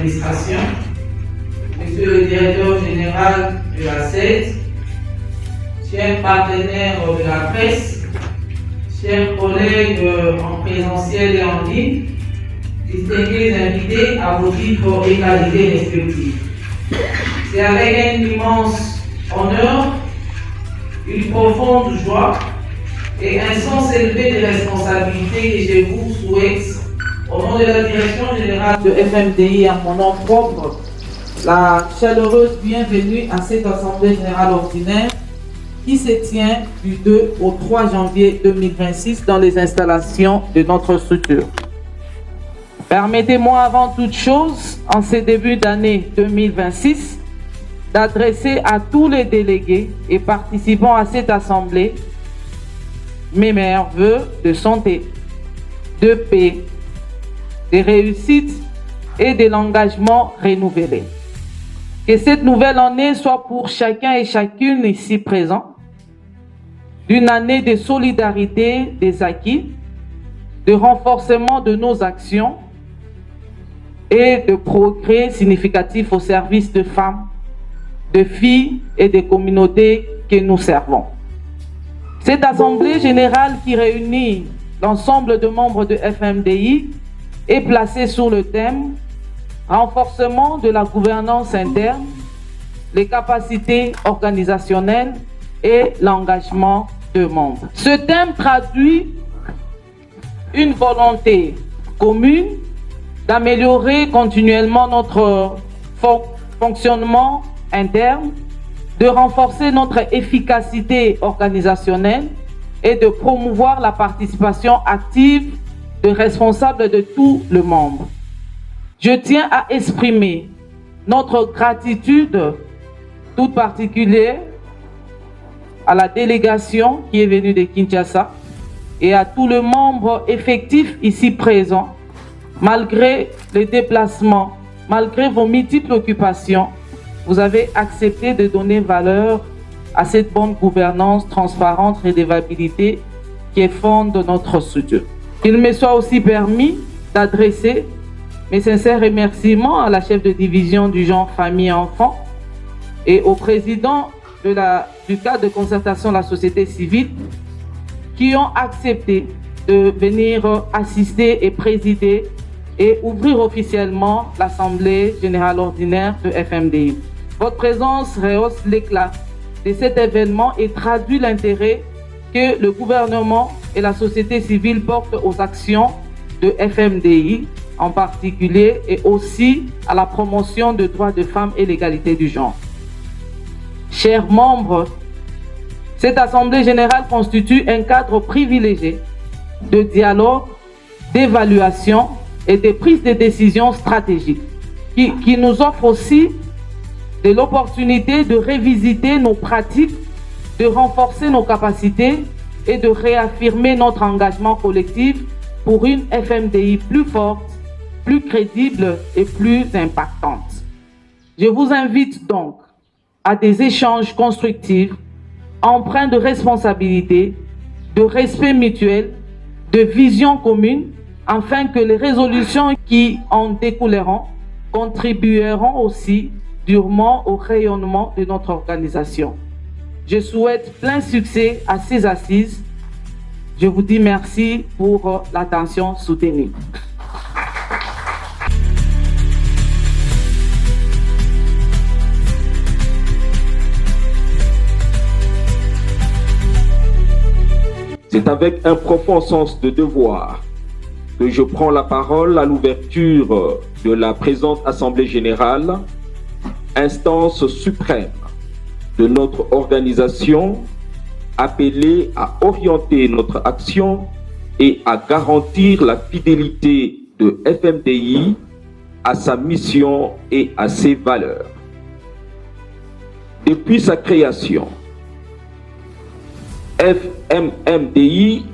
d'administration, Monsieur le directeur général de la SED, chers partenaires de la presse, chers collègues en présentiel et en ligne, distingués invités à vos titres et qualités respectifs. C'est avec un immense honneur, une profonde joie et un sens élevé de responsabilité que je vous souhaite, au nom de la direction générale de FMDI et à mon nom propre, la chaleureuse bienvenue à cette Assemblée générale ordinaire qui se tient du 2 au 3 janvier 2026 dans les installations de notre structure. Permettez-moi avant toute chose, en ce début d'année 2026, d'adresser à tous les délégués et participants à cette Assemblée mes meilleurs vœux de santé, de paix, de réussite et de l'engagement renouvelé. Que cette nouvelle année soit pour chacun et chacune ici présent d'une année de solidarité des acquis, de renforcement de nos actions et de progrès significatifs au service de femmes, de filles et des communautés que nous servons. Cette Assemblée générale qui réunit l'ensemble de membres de FMDI est placée sur le thème « Renforcement de la gouvernance interne, les capacités organisationnelles et l'engagement de membres ». Ce thème traduit une volonté commune d'améliorer continuellement notre fonctionnement interne, de renforcer notre efficacité organisationnelle et de promouvoir la participation active de responsables de tout le monde. Je tiens à exprimer notre gratitude toute particulière à la délégation qui est venue de Kinshasa et à tous les membres effectifs ici présents, malgré les déplacements, malgré vos multiples occupations. Vous avez accepté de donner valeur à cette bonne gouvernance transparente et redevabilité qui fonde notre structure. Il me soit aussi permis d'adresser mes sincères remerciements à la chef de division du genre famille et enfants et au président du cadre de concertation de la société civile qui ont accepté de venir assister et présider et ouvrir officiellement l'Assemblée générale ordinaire de FMDI. Votre présence rehausse l'éclat de cet événement et traduit l'intérêt que le gouvernement et la société civile portent aux actions de FMDI en particulier et aussi à la promotion des droits des femmes et l'égalité du genre. Chers membres, cette Assemblée générale constitue un cadre privilégié de dialogue, d'évaluation et de prise de décisions stratégiques qui nous offre aussi de l'opportunité de revisiter nos pratiques, de renforcer nos capacités et de réaffirmer notre engagement collectif pour une FMDI plus forte, plus crédible et plus impactante. Je vous invite donc à des échanges constructifs, empreints de responsabilité, de respect mutuel, de vision commune, afin que les résolutions qui en découleront contribueront aussi durement au rayonnement de notre organisation. Je souhaite plein succès à ces assises. Je vous dis merci pour l'attention soutenue. C'est avec un profond sens de devoir que je prends la parole à l'ouverture de la présente Assemblée générale, instance suprême de notre organisation, appelée à orienter notre action et à garantir la fidélité de FMDI à sa mission et à ses valeurs. Depuis sa création, FMDI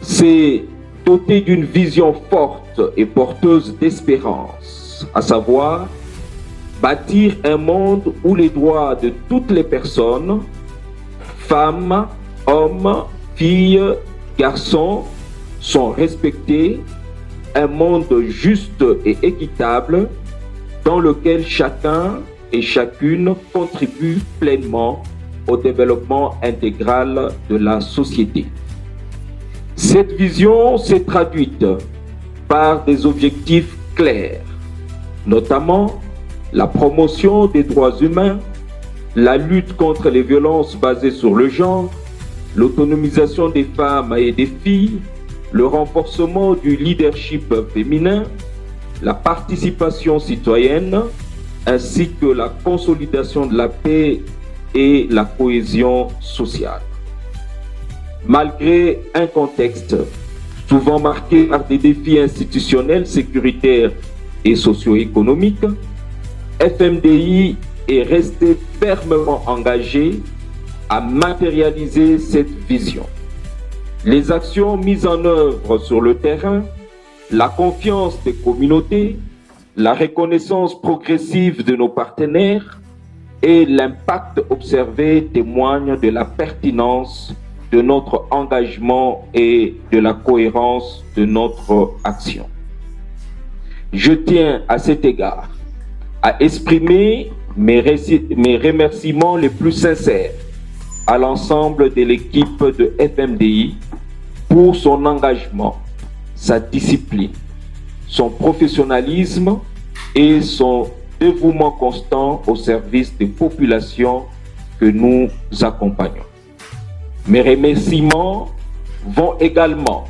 s'est doté d'une vision forte et porteuse d'espérance, à savoir bâtir un monde où les droits de toutes les personnes, femmes, hommes, filles, garçons, sont respectés, un monde juste et équitable dans lequel chacun et chacune contribue pleinement au développement intégral de la société. Cette vision s'est traduite par des objectifs clairs, notamment la promotion des droits humains, la lutte contre les violences basées sur le genre, l'autonomisation des femmes et des filles, le renforcement du leadership féminin, la participation citoyenne, ainsi que la consolidation de la paix et la cohésion sociale. Malgré un contexte souvent marqué par des défis institutionnels, sécuritaires et socio-économiques, FMDI est resté fermement engagé à matérialiser cette vision. Les actions mises en œuvre sur le terrain, la confiance des communautés, la reconnaissance progressive de nos partenaires et l'impact observé témoignent de la pertinence de notre engagement et de la cohérence de notre action. Je tiens à cet égard à exprimer mes remerciements les plus sincères à l'ensemble de l'équipe de FMDI pour son engagement, sa discipline, son professionnalisme et son dévouement constant au service des populations que nous accompagnons. Mes remerciements vont également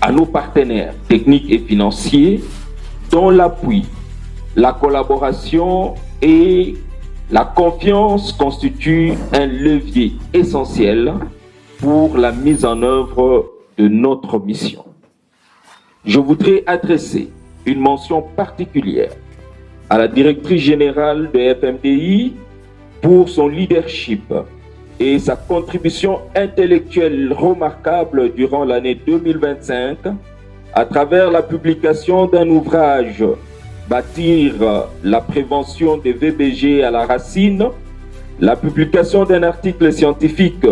à nos partenaires techniques et financiers dont l'appui, la collaboration et la confiance constituent un levier essentiel pour la mise en œuvre de notre mission. Je voudrais adresser une mention particulière à la directrice générale de FMDI pour son leadership et sa contribution intellectuelle remarquable durant l'année 2025 à travers la publication d'un ouvrage Bâtir la prévention des VBG à la racine, la publication d'un article scientifique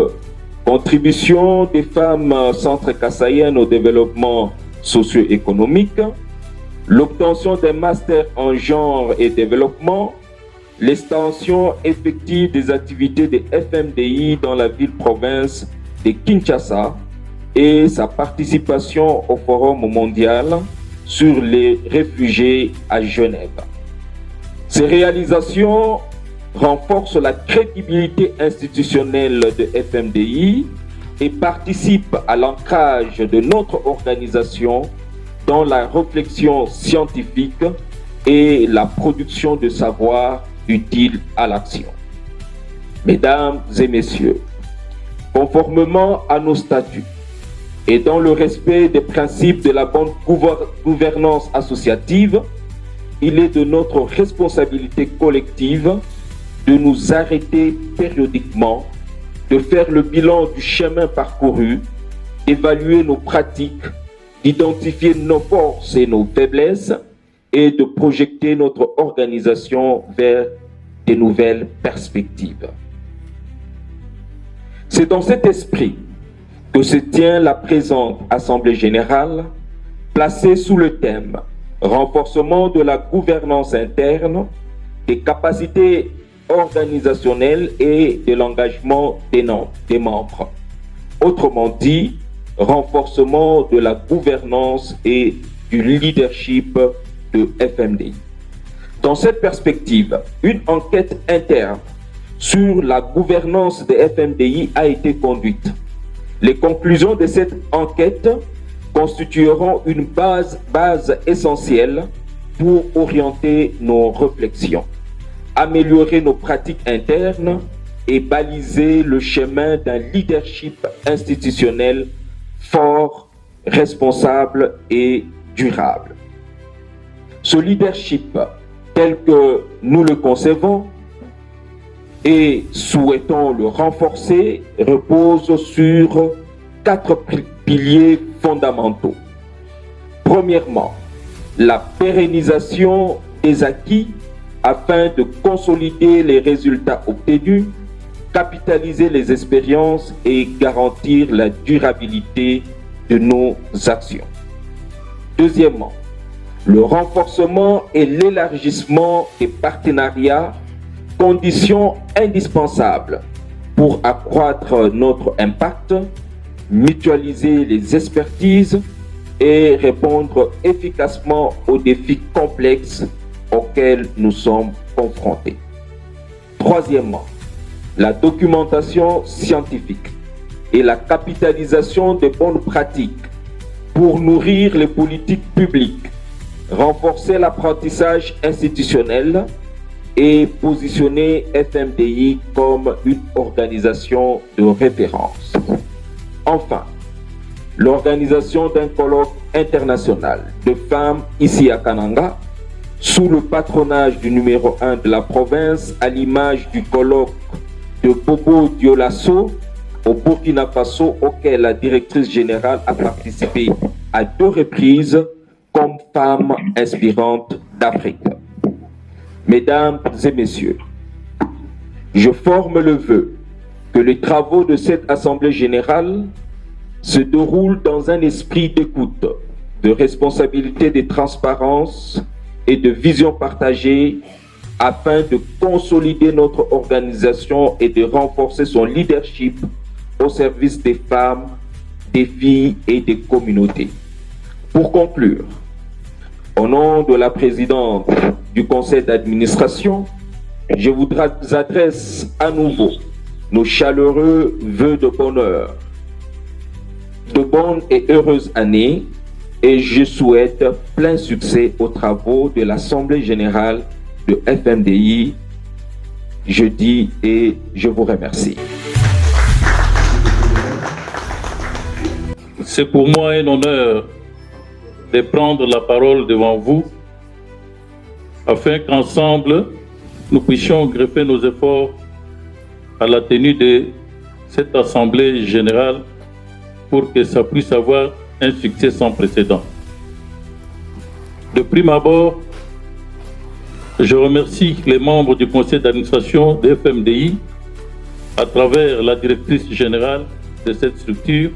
Contribution des femmes centre-kassaïennes au développement socio-économique, l'obtention d'un master en genre et développement, l'extension effective des activités de FMDI dans la ville-province de Kinshasa et sa participation au Forum mondial sur les réfugiés à Genève. Ces réalisations renforcent la crédibilité institutionnelle de FMDI et participent à l'ancrage de notre organisation dans la réflexion scientifique et la production de savoir utile à l'action. Mesdames et messieurs, conformément à nos statuts et dans le respect des principes de la bonne gouvernance associative, il est de notre responsabilité collective de nous arrêter périodiquement, de faire le bilan du chemin parcouru, d'évaluer nos pratiques, d'identifier nos forces et nos faiblesses et de projeter notre organisation vers de nouvelles perspectives. C'est dans cet esprit que se tient la présente Assemblée générale, placée sous le thème « Renforcement de la gouvernance interne, des capacités organisationnelles et de l'engagement des membres ». Autrement dit, renforcement de la gouvernance et du leadership de FMDI. Dans cette perspective, une enquête interne sur la gouvernance de FMDI a été conduite. Les conclusions de cette enquête constitueront une base essentielle pour orienter nos réflexions, améliorer nos pratiques internes et baliser le chemin d'un leadership institutionnel fort, responsable et durable. Ce leadership, tel que nous le concevons et souhaitons le renforcer, repose sur 4 piliers fondamentaux. Premièrement, la pérennisation des acquis afin de consolider les résultats obtenus, capitaliser les expériences et garantir la durabilité de nos actions. Deuxièmement, le renforcement et l'élargissement des partenariats, conditions indispensables pour accroître notre impact, mutualiser les expertises et répondre efficacement aux défis complexes auxquels nous sommes confrontés. Troisièmement, la documentation scientifique et la capitalisation des bonnes pratiques pour nourrir les politiques publiques, renforcer l'apprentissage institutionnel et positionner FMDI comme une organisation de référence. Enfin, l'organisation d'un colloque international de femmes ici à Kananga, sous le patronage du numéro 1 de la province, à l'image du colloque de Bobo Dioulasso au Burkina Faso, auquel la directrice générale a participé à 2 reprises comme femme inspirante d'Afrique. Mesdames et messieurs, je forme le vœu que les travaux de cette Assemblée générale se déroulent dans un esprit d'écoute, de responsabilité, de transparence et de vision partagée afin de consolider notre organisation et de renforcer son leadership au service des femmes, des filles et des communautés. Pour conclure, au nom de la présidente du conseil d'administration, je vous adresse à nouveau nos chaleureux vœux de bonheur, de bonnes et heureuses années, et je souhaite plein succès aux travaux de l'Assemblée générale de FMDI. Je dis et je vous remercie. C'est pour moi un honneur de prendre la parole devant vous afin qu'ensemble, nous puissions greffer nos efforts à la tenue de cette Assemblée générale pour que ça puisse avoir un succès sans précédent. De prime abord, je remercie les membres du conseil d'administration de FMDI à travers la directrice générale de cette structure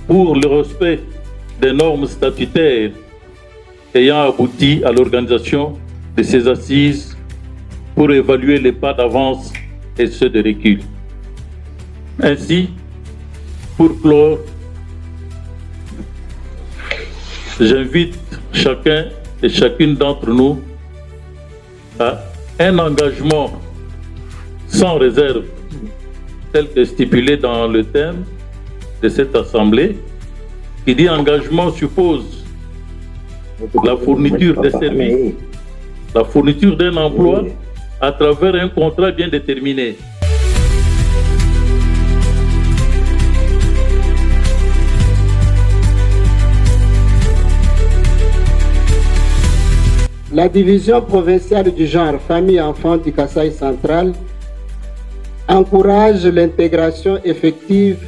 pour le respect des normes statutaires ayant abouti à l'organisation de ces assises pour évaluer les pas d'avance et ceux de recul. Ainsi, pour clore, j'invite chacun et chacune d'entre nous à un engagement sans réserve tel que stipulé dans le thème de cette assemblée, qui dit engagement suppose la fourniture des services, la fourniture d'un emploi à travers un contrat bien déterminé. La division provinciale du genre famille-enfant du Kasaï central encourage l'intégration effective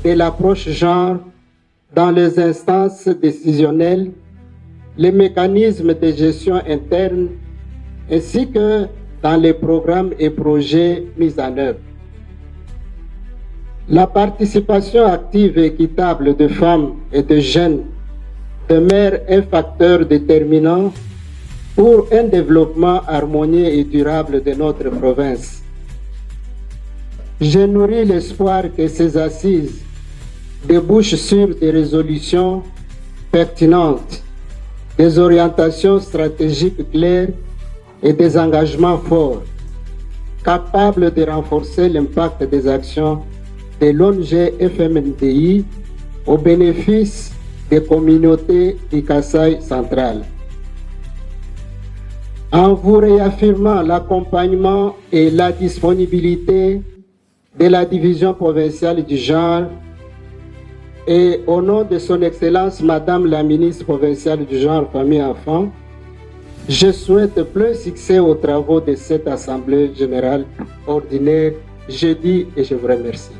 de l'approche genre dans les instances décisionnelles, les mécanismes de gestion interne, ainsi que dans les programmes et projets mis en œuvre. La participation active et équitable de femmes et de jeunes demeure un facteur déterminant pour un développement harmonieux et durable de notre province. Je nourris l'espoir que ces assises débouchent sur des résolutions pertinentes, des orientations stratégiques claires et des engagements forts, capables de renforcer l'impact des actions de l'ONG FMDI au bénéfice des communautés du Kasaï central. En vous réaffirmant l'accompagnement et la disponibilité de la division provinciale du genre et au nom de son Excellence Madame la ministre provinciale du genre, famille et enfants, je souhaite plein succès aux travaux de cette Assemblée générale ordinaire jeudi et je vous remercie.